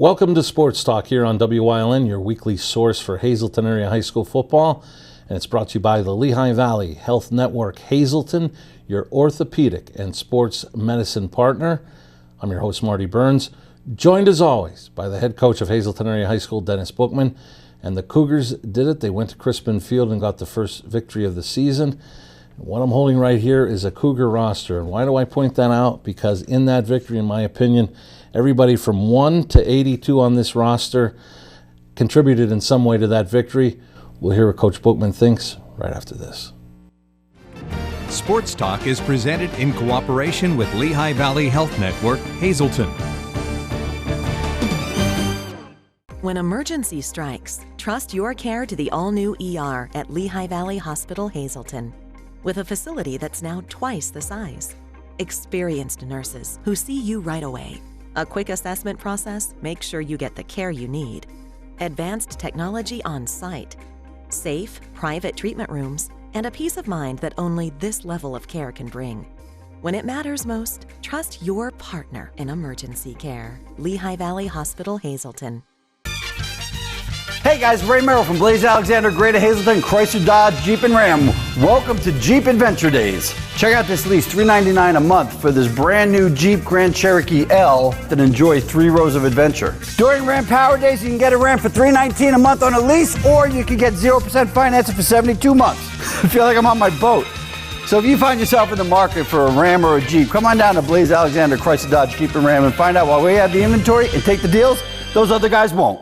Welcome to Sports Talk here on WYLN, your weekly source for Hazleton area high school football. And it's brought to you by the Lehigh Valley Health Network Hazleton, your orthopedic and sports medicine partner. I'm your host, Marty Burns, joined as always by the head coach of Hazleton area high school, Dennis Bookman. And the Cougars did it. They went to Crispin Field and got the first victory of the season. What I'm holding right here is a Cougar roster. And why do I point that out? Because in that victory, in my opinion, everybody from 1 to 82 on this roster contributed in some way to that victory. We'll hear what Coach Bookman thinks right after this. Sports Talk is presented in cooperation with Lehigh Valley Health Network, Hazleton. When emergency strikes, trust your care to the all-new ER at Lehigh Valley Hospital, Hazleton. With a facility that's now twice the size. Experienced nurses who see you right away. A quick assessment process makes sure you get the care you need. Advanced technology on site. Safe, private treatment rooms, and a peace of mind that only this level of care can bring. When it matters most, trust your partner in emergency care. Lehigh Valley Hospital, Hazleton. Hey guys, Ray Merrill from Blaze Alexander, Greater Hazleton, Chrysler, Dodge, Jeep, and Ram. Welcome to Jeep Adventure Days. Check out this lease, $399 a month for this brand new Jeep Grand Cherokee L that enjoys 3 rows of adventure. During Ram Power Days, you can get a Ram for $319 a month on a lease, or you can get 0% financing for 72 months. I feel like I'm on my boat. So if you find yourself in the market for a Ram or a Jeep, come on down to Blaze Alexander, Chrysler, Dodge, Jeep, and Ram and find out why we have the inventory and take the deals those other guys won't.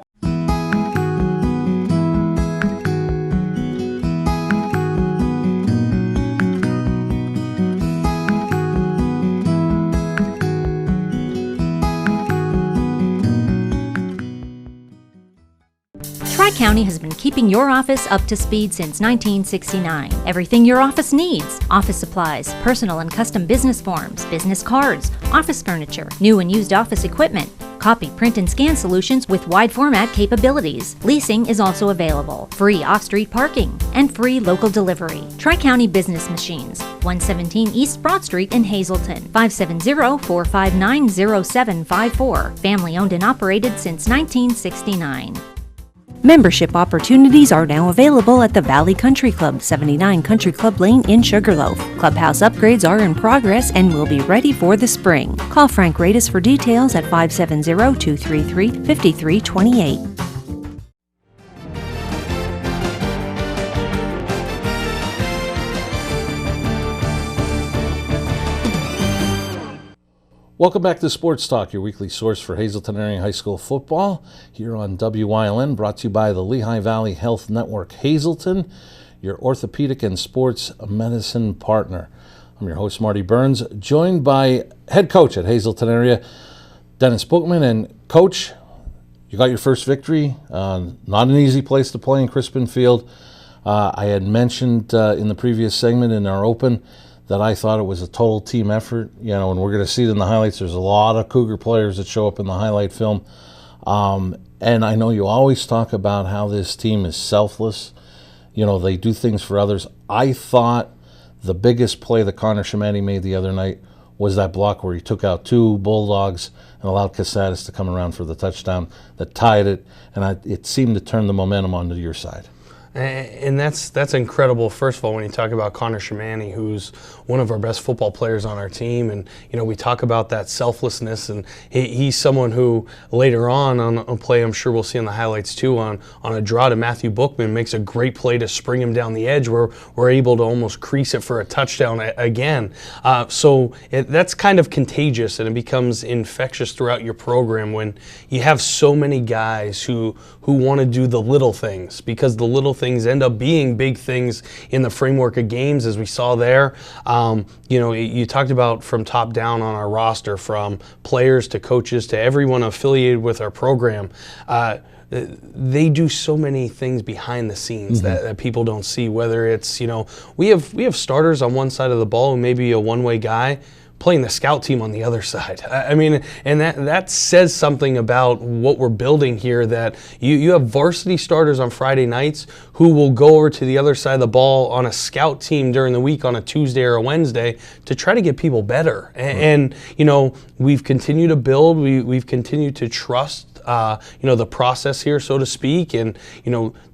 Tri-County has been keeping your office up to speed since 1969. Everything your office needs: office supplies, personal and custom business forms, business cards, office furniture, new and used office equipment, copy, print, and scan solutions with wide format capabilities. Leasing is also available, free off-street parking, and free local delivery. Tri-County Business Machines, 117 East Broad Street in Hazleton, 570-459-0754. Family owned and operated since 1969. Membership opportunities are now available at the Valley Country Club, 79 Country Club Lane in Sugarloaf. Clubhouse upgrades are in progress and will be ready for the spring. Call Frank Radis for details at 570-233-5328. Welcome back to Sports Talk, your weekly source for Hazleton area high school football, here on WYLN, brought to you by the Lehigh Valley Health Network Hazleton, your orthopedic and sports medicine partner. I'm your host, Marty Burns, joined by head coach at Hazleton area, Dennis Bookman. And Coach, you got your first victory. Not an easy place to play in Crispin Field. I had mentioned in the previous segment in our open that I thought it was a total team effort, and we're going to see it in the highlights. There's a lot of Cougar players that show up in the highlight film. And I know you always talk about how this team is selfless. They do things for others. I thought the biggest play that Connor Shamani made the other night was that block where he took out 2 Bulldogs and allowed Casadas to come around for the touchdown that tied it. And it seemed to turn the momentum onto your side. And that's incredible. First of all, when you talk about Connor Shamani, who's one of our best football players on our team, and we talk about that selflessness, and he's someone who later on a play I'm sure we'll see in the highlights too, on a draw to Matthew Bookman, makes a great play to spring him down the edge where we're able to almost crease it for a touchdown again. So that's kind of contagious, and it becomes infectious throughout your program when you have so many guys who want to do the little things, because the little things end up being big things in the framework of games, as we saw there. You talked about from top down on our roster, from players to coaches to everyone affiliated with our program. They do so many things behind the scenes that people don't see, whether it's, we have starters on one side of the ball who may be a one-way guy, playing the scout team on the other side. I mean, and that says something about what we're building here, that you have varsity starters on Friday nights who will go over to the other side of the ball on a scout team during the week on a Tuesday or a Wednesday to try to get people better. And we've continued to build, we've continued to trust the process here, so to speak. And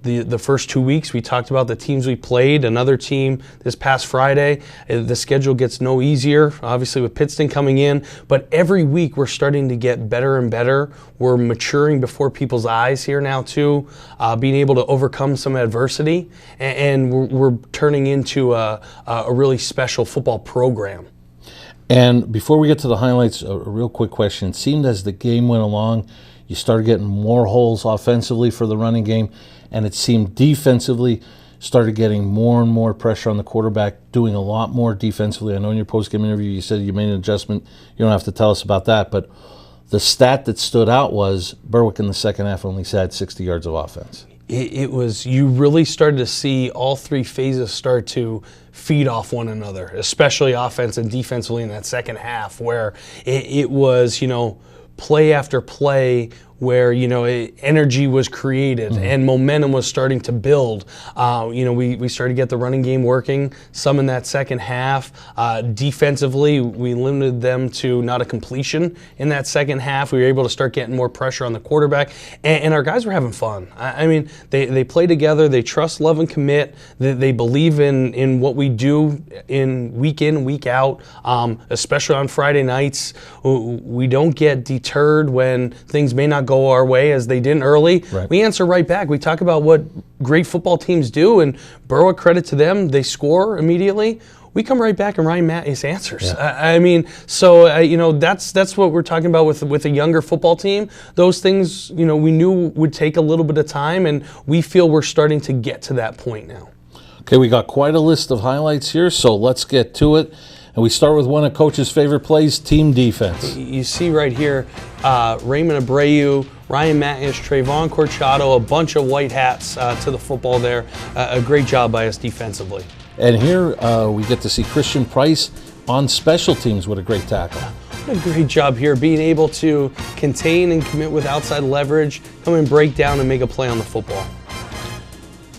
the first 2 weeks we talked about the teams we played. Another team this past Friday. The schedule gets no easier, obviously with Pittston coming in. But every week we're starting to get better and better. We're maturing before people's eyes here now too, being able to overcome some adversity, and we're turning into a really special football program. And before we get to the highlights, a real quick question. It seemed as the game went along, you started getting more holes offensively for the running game, and it seemed defensively started getting more and more pressure on the quarterback, doing a lot more defensively. I know in your post-game interview you said you made an adjustment. You don't have to tell us about that, but the stat that stood out was Berwick in the second half only had 60 yards of offense. It was, you really started to see all three phases start to feed off one another, especially offense and defensively in that second half, where it was, play after play, where energy was created and momentum was starting to build. We started to get the running game working some in that second half. Defensively, we limited them to not a completion in that second half. We were able to start getting more pressure on the quarterback, and our guys were having fun. They play together. They trust, love, and commit. They believe in what we do in, week out, especially on Friday nights. We don't get deterred when things may not go our way as they didn't early. Right. We answer right back. We talk about what great football teams do, and Berwick, credit to them, they score immediately. We come right back and Ryan Matthews answers. Yeah. That's what we're talking about with a younger football team. Those things, we knew would take a little bit of time, and we feel we're starting to get to that point now. Okay, we got quite a list of highlights here, so let's get to it. And we start with one of Coach's favorite plays, team defense. You see right here, Raimon Abreu, Ryan Matthews, Trayvon Corchado, a bunch of white hats to the football there. A great job by us defensively. And here we get to see Christian Price on special teams with a great tackle. What a great job here, being able to contain and commit with outside leverage, come and break down and make a play on the football.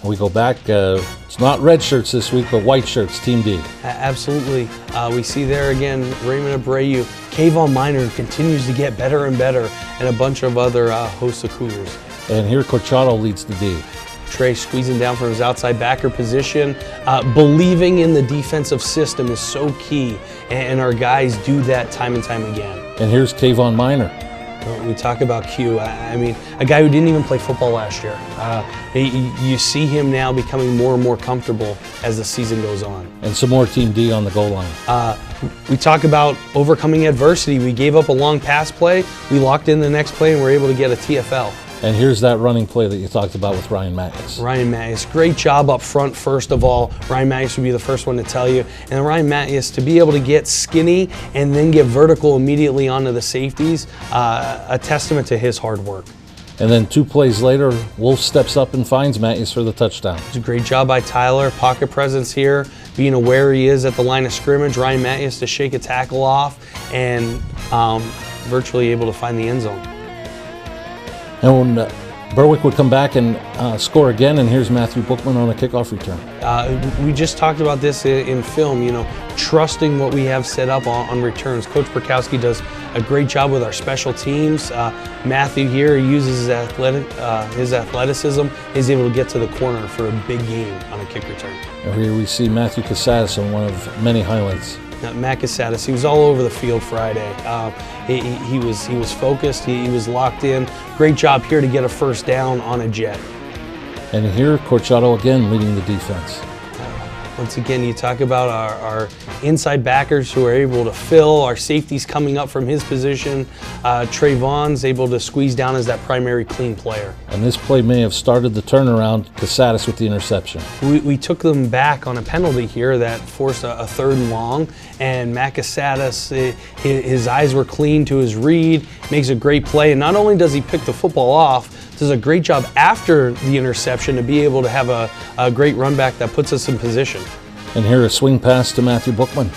We go back, it's not red shirts this week, but white shirts, Team D. Absolutely. We see there again, Raimon Abreu, Kayvon Miner continues to get better and better, and a bunch of other hosts of Cougars. And here Corchado leads the D. Trey squeezing down from his outside backer position. Believing in the defensive system is so key, and our guys do that time and time again. And here's Kayvon Miner. We talk about Q. A guy who didn't even play football last year. You see him now becoming more and more comfortable as the season goes on. And some more Team D on the goal line. We talk about overcoming adversity. We gave up a long pass play. We locked in the next play and were able to get a TFL. And here's that running play that you talked about with Ryan Matthews. Ryan Matthews, great job up front first of all. Ryan Matthews would be the first one to tell you. And Ryan Matthews, to be able to get skinny and then get vertical immediately onto the safeties, a testament to his hard work. And then 2 plays later, Wolf steps up and finds Matthews for the touchdown. It's a great job by Tyler, pocket presence here, being aware he is at the line of scrimmage. Ryan Matthews to shake a tackle off and virtually able to find the end zone. And when Berwick would come back and score again, and here's Matthew Bookman on a kickoff return. We just talked about this in film, trusting what we have set up on returns. Coach Burkowski does a great job with our special teams. Matthew here uses his athleticism, is able to get to the corner for a big gain on a kick return. And here we see Matthew Casadas on one of many highlights. Matt Casadas, he was all over the field Friday. He was focused, he was locked in. Great job here to get a first down on a jet. And here, Corchado again leading the defense. Once again, you talk about our inside backers who are able to fill, our safeties coming up from his position. Trayvon's able to squeeze down as that primary clean player. And this play may have started the turnaround, Casadas with the interception. We took them back on a penalty here that forced a 3rd and long, and Matt Casadas, his eyes were clean to his read, makes a great play, and not only does he pick the football off, does a great job after the interception to be able to have a great run back that puts us in position. And here a swing pass to Matthew Bookman.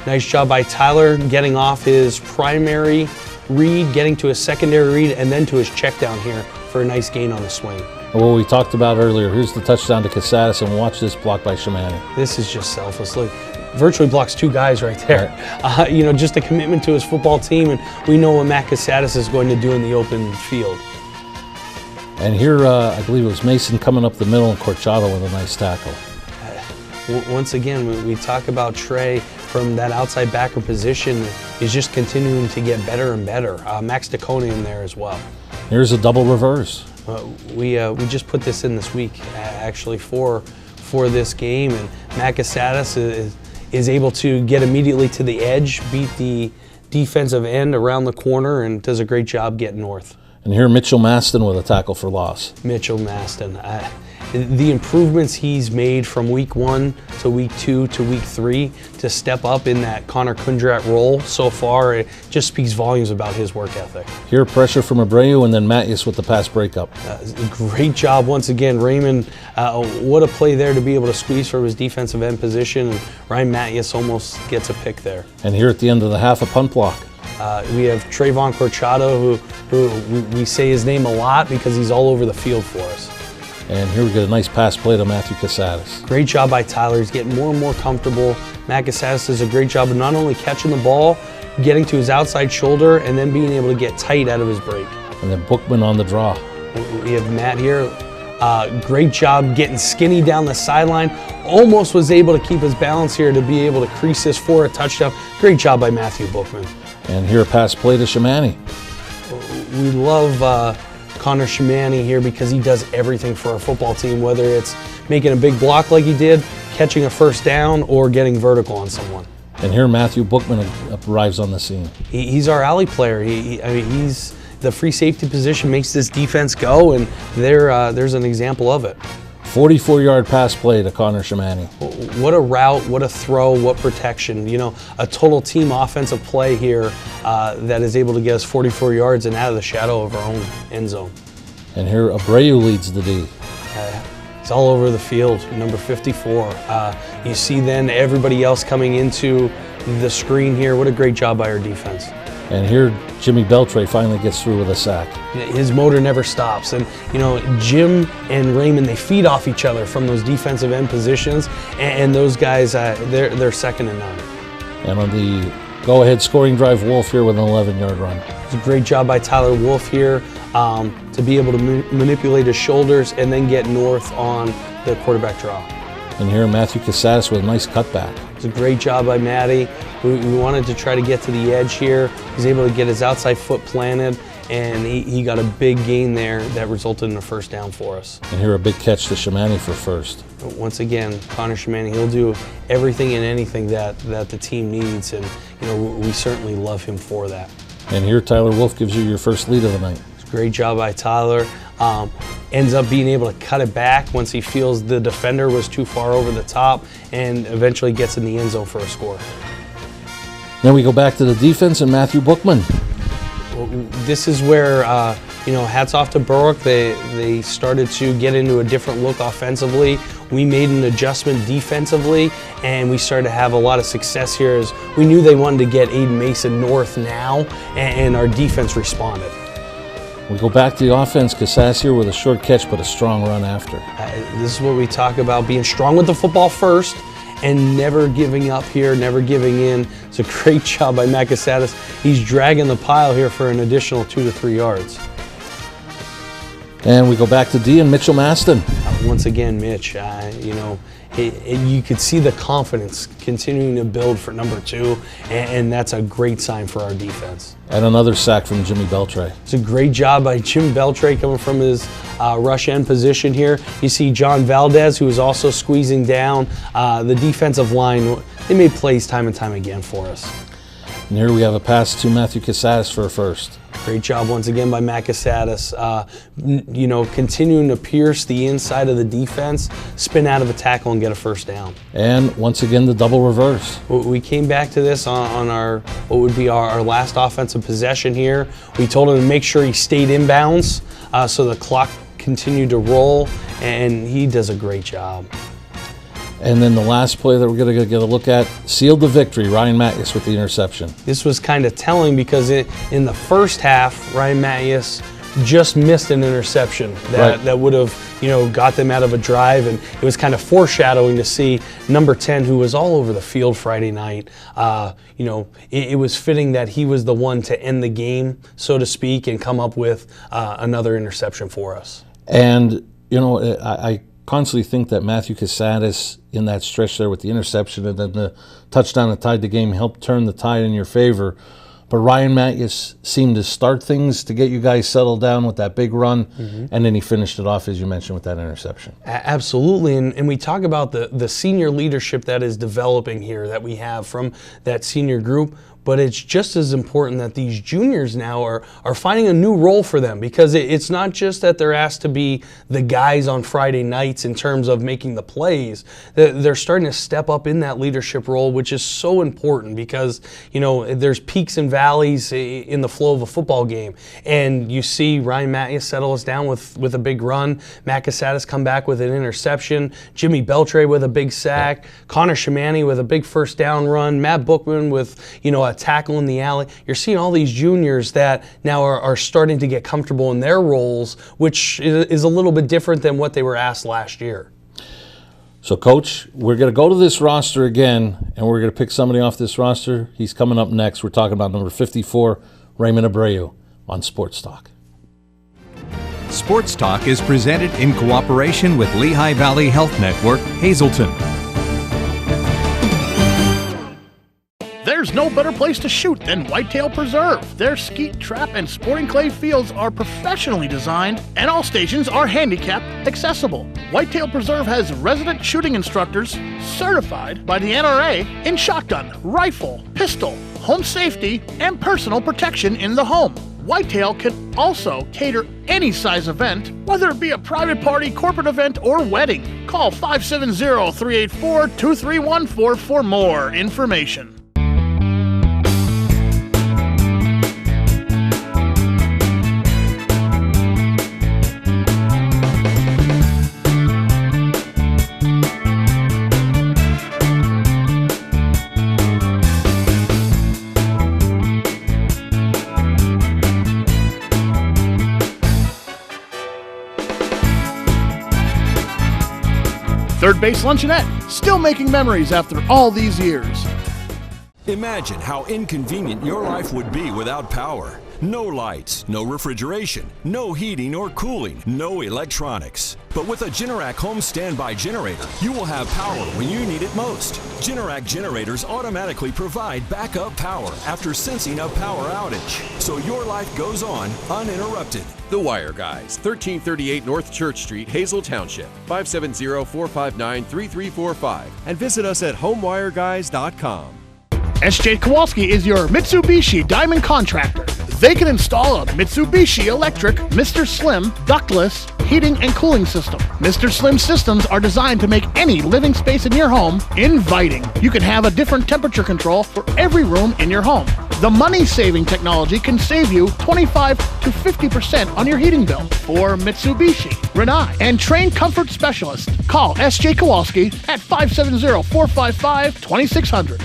Nice job by Tyler getting off his primary read, getting to his secondary read, and then to his check down here for a nice gain on the swing. Well, we talked about earlier, here's the touchdown to Casadas, and watch this block by Shamani. This is just selfless. Look, virtually blocks two guys right there. Right. Just a commitment to his football team, and we know what Matt Casadas is going to do in the open field. And here, I believe it was Mason coming up the middle and Corchado with a nice tackle. Once again, we talk about Trey from that outside backer position. He's just continuing to get better and better. Max DeCone in there as well. Here's a double reverse. We just put this in this week, actually, for this game, and Matt Casadas is able to get immediately to the edge, beat the defensive end around the corner, and does a great job getting north. And here Mitchell Maston with a tackle for loss. Mitchell Maston. The improvements he's made from week 1 to week 2 to week 3 to step up in that Connor Kundrat role so far, it just speaks volumes about his work ethic. Here pressure from Abreu and then Matthews with the pass breakup. Great job once again, Raimon. What a play there to be able to squeeze from his defensive end position, and Ryan Matthews almost gets a pick there. And here at the end of the half, a punt block. We have Trayvon Corchado, who we say his name a lot because he's all over the field for us. And here we get a nice pass play to Matthew Casadas. Great job by Tyler. He's getting more and more comfortable. Matt Casadas does a great job of not only catching the ball, getting to his outside shoulder, and then being able to get tight out of his break. And then Bookman on the draw. We have Matt here. Great job getting skinny down the sideline. Almost was able to keep his balance here to be able to crease this for a touchdown. Great job by Matthew Bookman. And here a pass play to Shamani. We love Connor Shamani here because he does everything for our football team, whether it's making a big block like he did, catching a first down, or getting vertical on someone. And here Matthew Bookman arrives on the scene. He's our alley player. He's the free safety position, makes this defense go, and there's an example of it. 44-yard pass play to Connor Shamani. What a route, what a throw, what protection. A total team offensive play here that is able to get us 44 yards and out of the shadow of our own end zone. And here Abreu leads the D. It's all over the field, number 54. You see then everybody else coming into the screen here. What a great job by our defense. And here Jimmy Beltre finally gets through with a sack. His motor never stops. And, Jim and Raimon, they feed off each other from those defensive end positions. And those guys, they're second to none. And on the go-ahead scoring drive, Wolf here with an 11-yard run. It's a great job by Tyler Wolf here to be able to manipulate his shoulders and then get north on the quarterback draw. And here Matthew Casadas with a nice cutback. It's a great job by Matty. We wanted to try to get to the edge here. He's able to get his outside foot planted, and he got a big gain there that resulted in a first down for us. And here a big catch to Shamani for first. Once again, Connor Shamani, he'll do everything and anything that the team needs, and we certainly love him for that. And here Tyler Wolf gives you your first lead of the night. It's a great job by Tyler. Ends up being able to cut it back once he feels the defender was too far over the top, and eventually gets in the end zone for a score. Then we go back to the defense and Matthew Bookman. This is where, hats off to Berwick. They started to get into a different look offensively. We made an adjustment defensively, and we started to have a lot of success here as we knew they wanted to get Aiden Mason north now, and our defense responded. We go back to the offense. Casadas here with a short catch, but a strong run after. This is what we talk about, being strong with the football first and never giving up here, never giving in. It's a great job by Matt Casadas. He's dragging the pile here for an additional 2 to 3 yards. And we go back to D and Mitchell Maston. Once again, Mitch, you could see the confidence continuing to build for number 2, and that's a great sign for our defense. And another sack from Jimmy Beltre. It's a great job by Jim Beltre coming from his rush end position here. You see John Valdez, who is also squeezing down the defensive line. They made plays time and time again for us. And here we have a pass to Matthew Casadas for a first. Great job once again by Matt Casadas. Continuing to pierce the inside of the defense, spin out of a tackle and get a first down. And once again, the double reverse. We came back to this on what would be our last offensive possession here. We told him to make sure he stayed in bounds so the clock continued to roll, and he does a great job. And then the last play that we're going to get a look at sealed the victory. Ryan Matthews with the interception. This was kind of telling because in the first half, Ryan Matthews just missed an interception that would have, got them out of a drive, and it was kind of foreshadowing to see number 10, who was all over the field Friday night. It was fitting that he was the one to end the game, so to speak, and come up with another interception for us. And I constantly think that Matthew Casadas in that stretch there with the interception and then the touchdown that tied the game helped turn the tide in your favor. But Ryan Matthews seemed to start things to get you guys settled down with that big run, and then he finished it off, as you mentioned, with that interception. Absolutely, and we talk about the senior leadership that is developing here that we have from that senior group. But it's just as important that these juniors now are finding a new role for them, because it's not just that they're asked to be the guys on Friday nights in terms of making the plays. They're starting to step up in that leadership role, which is so important because, there's peaks and valleys in the flow of a football game. And you see Ryan Matthews settle us down with a big run. Matt Casadas come back with an interception. Jimmy Beltre with a big sack. Connor Shamani with a big first down run. Matt Bookman with, a tackle in the alley. You're seeing all these juniors that now are starting to get comfortable in their roles, which is a little bit different than what they were asked last year. So, Coach, we're going to go to this roster again, and we're going to pick somebody off this roster. He's coming up next. We're talking about number 54, Raimon Abreu, on Sports Talk. Sports Talk is presented in cooperation with Lehigh Valley Health Network, Hazleton. There's no better place to shoot than Whitetail Preserve. Their skeet, trap, and sporting clay fields are professionally designed, and all stations are handicap accessible. Whitetail Preserve has resident shooting instructors certified by the NRA in shotgun, rifle, pistol, home safety, and personal protection in the home. Whitetail can also cater any size event, whether it be a private party, corporate event, or wedding. Call 570-384-2314 for more information. Third Base Luncheonette, still making memories after all these years. Imagine how inconvenient your life would be without power. No lights, no refrigeration, no heating or cooling, no electronics. But with a Generac home standby generator, you will have power when you need it most. Generac generators automatically provide backup power after sensing a power outage, so your life goes on uninterrupted. The Wire Guys, 1338 North Church Street, Hazel Township, 570-459-3345, and visit us at homewireguys.com. S.J. Kowalski is your Mitsubishi Diamond contractor. They can install a Mitsubishi electric Mr. Slim ductless heating and cooling system. Mr. Slim systems are designed to make any living space in your home inviting. You can have a different temperature control for every room in your home. The money-saving technology can save you 25 to 50% on your heating bill. For Mitsubishi, Rinnai, and trained comfort specialists, call S.J. Kowalski at 570-455-2600.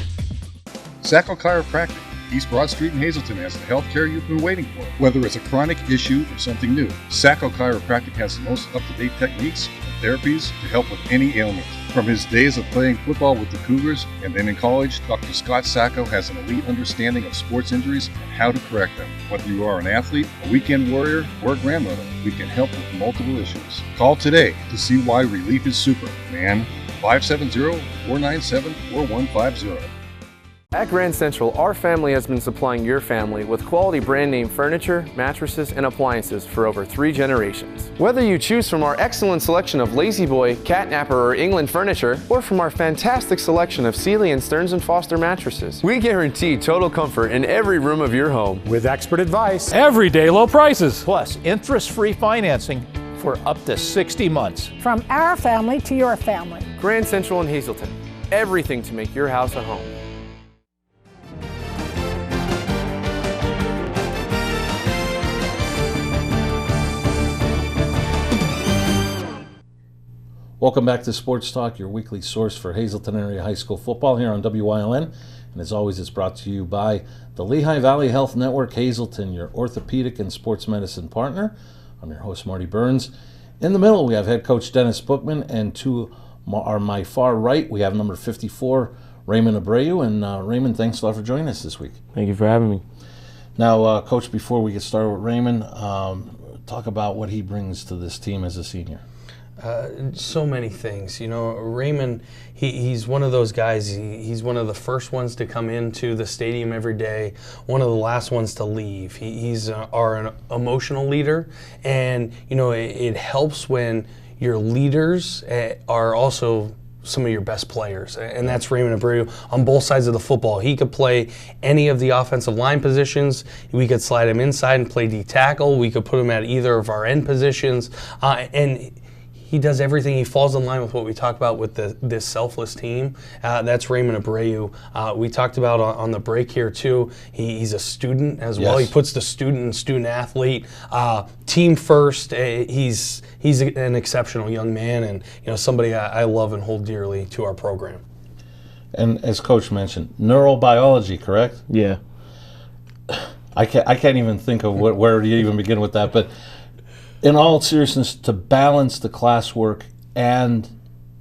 Sacco Chiropractic, East Broad Street in Hazleton, has the health care you've been waiting for. Whether it's a chronic issue or something new, Sacco Chiropractic has the most up-to-date techniques and therapies to help with any ailment. From his days of playing football with the Cougars and then in college, Dr. Scott Sacco has an elite understanding of sports injuries and how to correct them. Whether you are an athlete, a weekend warrior, or a grandmother, we can help with multiple issues. Call today to see why relief is super, man. 570-497-4150. At Grand Central, our family has been supplying your family with quality brand name furniture, mattresses, and appliances for over 3 generations. Whether you choose from our excellent selection of Lazy Boy, Catnapper, or England furniture, or from our fantastic selection of Sealy and Stearns & Foster mattresses, we guarantee total comfort in every room of your home. With expert advice, everyday low prices, plus interest-free financing for up to 60 months. From our family to your family. Grand Central in Hazleton. Everything to make your house a home. Welcome back to Sports Talk, your weekly source for Hazleton area high school football here on WILN. And as always, it's brought to you by the Lehigh Valley Health Network Hazleton, your orthopedic and sports medicine partner. I'm your host, Marty Burns. In the middle, we have head coach Dennis Bookman, and to my far right, we have number 54, Raimon Abreu. And Raimon, thanks a lot for joining us this week. Thank you for having me. Now, Coach, before we get started with Raimon, talk about what he brings to this team as a senior. So many things. You know, Raimon, he's one of those guys, he's one of the first ones to come into the stadium every day, one of the last ones to leave. He's our emotional leader, and, you know, it helps when your leaders are also some of your best players, and that's Raimon Abreu on both sides of the football. He could play any of the offensive line positions. We could slide him inside and play D-tackle. We could put him at either of our end positions, and he does everything. He falls in line with what we talk about with this selfless team. That's Raimon Abreu. We talked about on the break here too. He's a student as well. He puts the student and student athlete team first. He's an exceptional young man, and, you know, somebody I love and hold dearly to our program. And as Coach mentioned, neurobiology, correct? Yeah. I can't even think of where to even begin with that, but in all seriousness, to balance the classwork and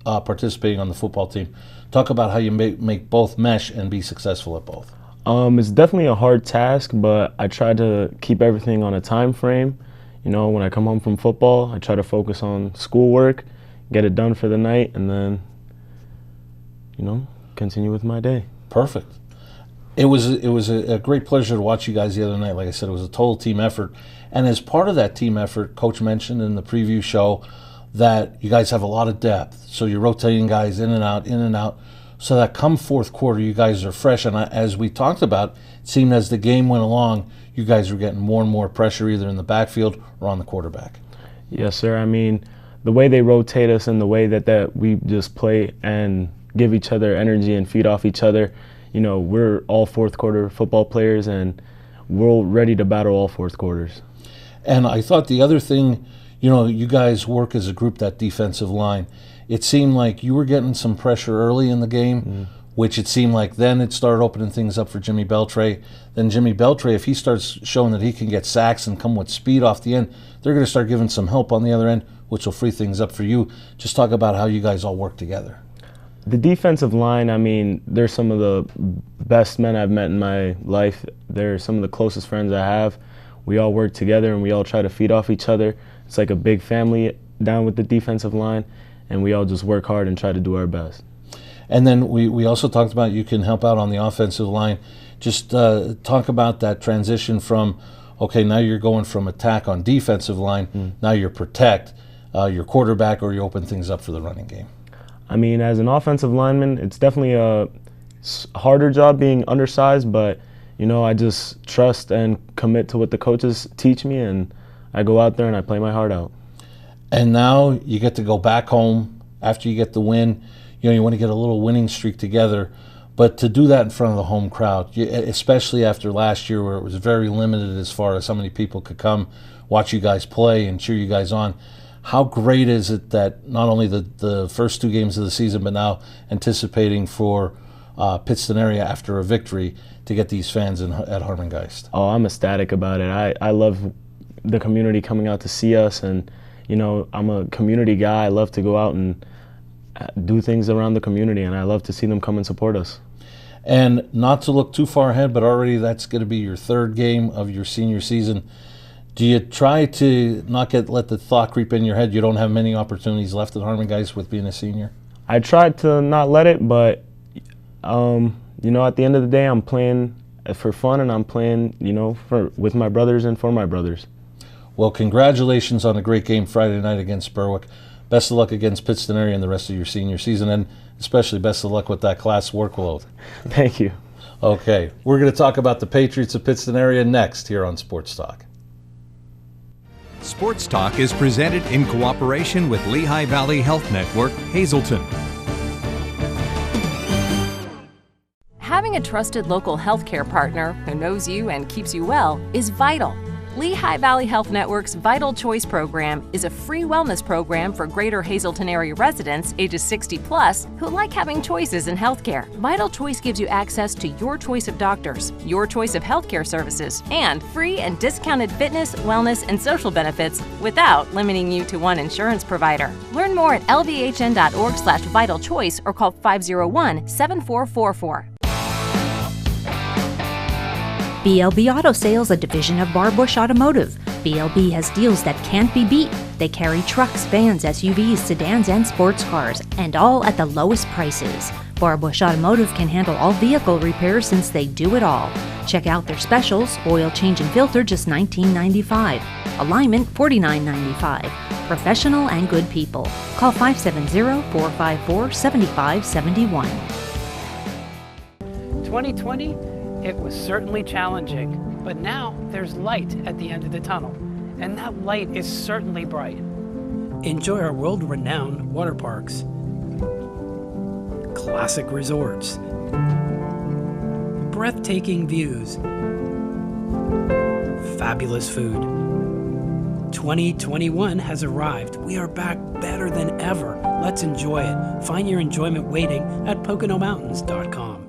participating on the football team, talk about how you make both mesh and be successful at both. It's definitely a hard task, but I try to keep everything on a time frame. You know, when I come home from football, I try to focus on schoolwork, get it done for the night, and then, you know, continue with my day. Perfect. It was a great pleasure to watch you guys the other night. Like I said, it was a total team effort. And as part of that team effort, Coach mentioned in the preview show that you guys have a lot of depth. So you're rotating guys in and out, so that come fourth quarter, you guys are fresh. And as we talked about, it seemed as the game went along, you guys were getting more and more pressure either in the backfield or on the quarterback. Yes, sir. I mean, the way they rotate us and the way that we just play and give each other energy and feed off each other, you know, we're all fourth quarter football players, and we're ready to battle all fourth quarters. And I thought the other thing, you know, you guys work as a group, that defensive line. It seemed like you were getting some pressure early in the game, which it seemed like then it started opening things up for Jimmy Beltre. Then Jimmy Beltre, if he starts showing that he can get sacks and come with speed off the end, they're going to start giving some help on the other end, which will free things up for you. Just talk about how you guys all work together. The defensive line, I mean, they're some of the best men I've met in my life. They're some of the closest friends I have. We all work together and we all try to feed off each other. It's like a big family down with the defensive line, and we all just work hard and try to do our best. And then we also talked about you can help out on the offensive line. Just talk about that transition from, okay, now you're going from attack on defensive line, now you're protect your quarterback, or you open things up for the running game. I mean, as an offensive lineman, it's definitely a harder job being undersized, but, you know, I just trust and commit to what the coaches teach me, and I go out there and I play my heart out. And now you get to go back home after you get the win. You know, you want to get a little winning streak together, but to do that in front of the home crowd, especially after last year where it was very limited as far as how many people could come watch you guys play and cheer you guys on, how great is it that not only the first two games of the season, but now anticipating for Pittston area after a victory to get these fans at Harmon Geist? Oh, I'm ecstatic about it. I love the community coming out to see us, and, you know, I'm a community guy. I love to go out and do things around the community, and I love to see them come and support us. And not to look too far ahead, but already that's going to be your third game of your senior season. Do you try to not let the thought creep in your head you don't have many opportunities left at Harmon Geist with being a senior? I try to not let it, but you know, at the end of the day, I'm playing for fun, and I'm playing, you know, with my brothers and for my brothers. Well, congratulations on a great game Friday night against Berwick. Best of luck against Pittston area and the rest of your senior season, and especially best of luck with that class workload. Thank you. Okay, we're going to talk about the Patriots of Pittston area next here on Sports Talk. Sports Talk is presented in cooperation with Lehigh Valley Health Network, Hazleton. Having a trusted local healthcare partner who knows you and keeps you well is vital. Lehigh Valley Health Network's Vital Choice program is a free wellness program for Greater Hazleton area residents ages 60 plus who like having choices in healthcare. Vital Choice gives you access to your choice of doctors, your choice of healthcare services, and free and discounted fitness, wellness, and social benefits without limiting you to one insurance provider. Learn more at lvhn.org/vital choice or call 501-7444. BLB Auto Sales, a division of Barbush Automotive. BLB has deals that can't be beat. They carry trucks, vans, SUVs, sedans, and sports cars, and all at the lowest prices. Barbush Automotive can handle all vehicle repairs since they do it all. Check out their specials: oil change and filter, just $19.95. Alignment, $49.95. Professional and good people. Call 570-454-7571. 2020, it was certainly challenging, but now there's light at the end of the tunnel, and that light is certainly bright. Enjoy our world-renowned water parks, classic resorts, breathtaking views, fabulous food. 2021 has arrived. We are back better than ever. Let's enjoy it. Find your enjoyment waiting at PoconoMountains.com.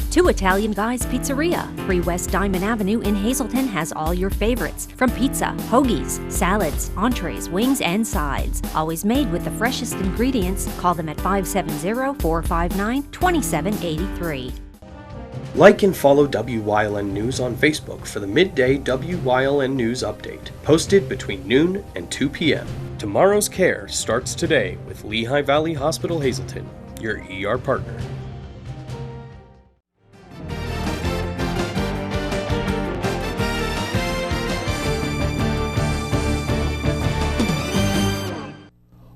Two Italian Guys Pizzeria. 3 West Diamond Avenue in Hazleton has all your favorites, from pizza, hoagies, salads, entrees, wings, and sides. Always made with the freshest ingredients. Call them at 570-459-2783. Like and follow WYLN News on Facebook for the midday WYLN News update, posted between noon and 2 p.m. Tomorrow's care starts today with Lehigh Valley Hospital Hazleton, your ER partner.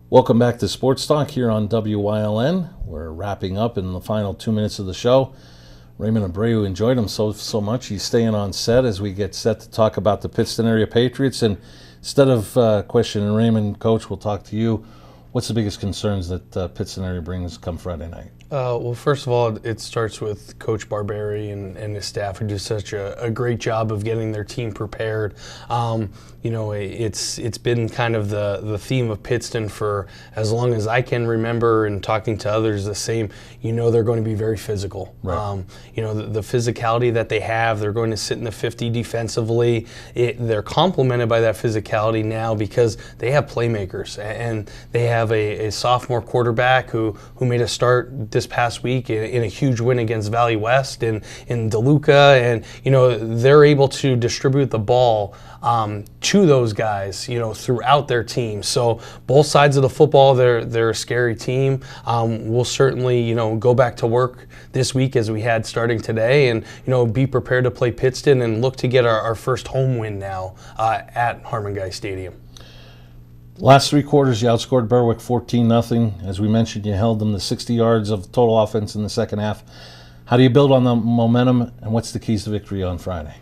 Welcome back to Sports Talk here on WYLN. We're wrapping up in the final 2 minutes of the show. Raimon Abreu enjoyed him so much. He's staying on set as we get set to talk about the Pittston area Patriots. And instead of questioning Raimon, Coach, we'll talk to you. What's the biggest concerns that Pittston area brings come Friday night? Well, first of all, it starts with Coach Barberi and his staff, who do such a great job of getting their team prepared. You know, it's been kind of the theme of Pittston for as long as I can remember, and talking to others the same. You know, they're going to be very physical. Right. You know, the physicality that they have, they're going to sit in the 50 defensively. They're complemented by that physicality now because they have playmakers, and they have a sophomore quarterback who made a start this past week in a huge win against Valley West in DeLuca, and you know, they're able to distribute the ball to those guys, you know, throughout their team. So both sides of the football, they're a scary team. We'll certainly, you know, go back to work this week as we had starting today, and you know, be prepared to play Pittston and look to get our first home win now at Harmon Guy Stadium. Last 3 quarters, you outscored Berwick 14-0. As we mentioned, you held them to 60 yards of total offense in the second half. How do you build on the momentum, and what's the keys to victory on Friday?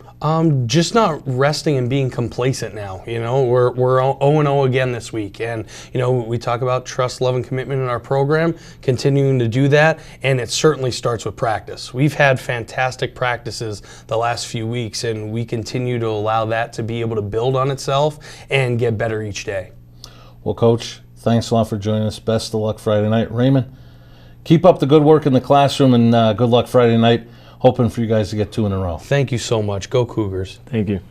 Just not resting and being complacent now. You know, we're 0-0 again this week, and you know, we talk about trust, love, and commitment in our program, continuing to do that, and it certainly starts with practice. We've had fantastic practices the last few weeks, and we continue to allow that to be able to build on itself and get better each day. Well, Coach, thanks a lot for joining us. Best of luck Friday night. Raimon, keep up the good work in the classroom, and good luck Friday night. Hoping for you guys to get 2 in a row. Thank you so much. Go Cougars. Thank you. You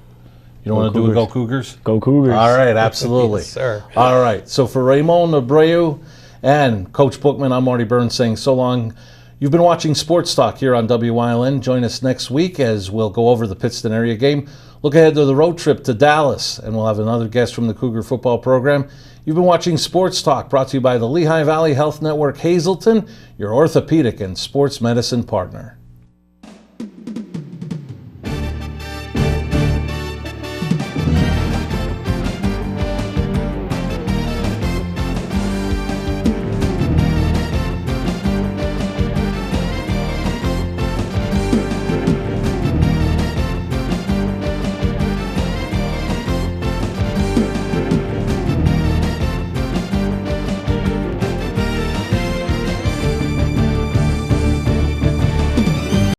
don't want to do a Go Cougars? Go Cougars. All right, absolutely. Yes, sir. All right, so for Raimon Abreu and Coach Bookman, I'm Marty Burns saying so long. You've been watching Sports Talk here on WYLN. Join us next week as we'll go over the Pittston area game. Look ahead to the road trip to Dallas, and we'll have another guest from the Cougar football program. You've been watching Sports Talk, brought to you by the Lehigh Valley Health Network Hazleton, your orthopedic and sports medicine partner.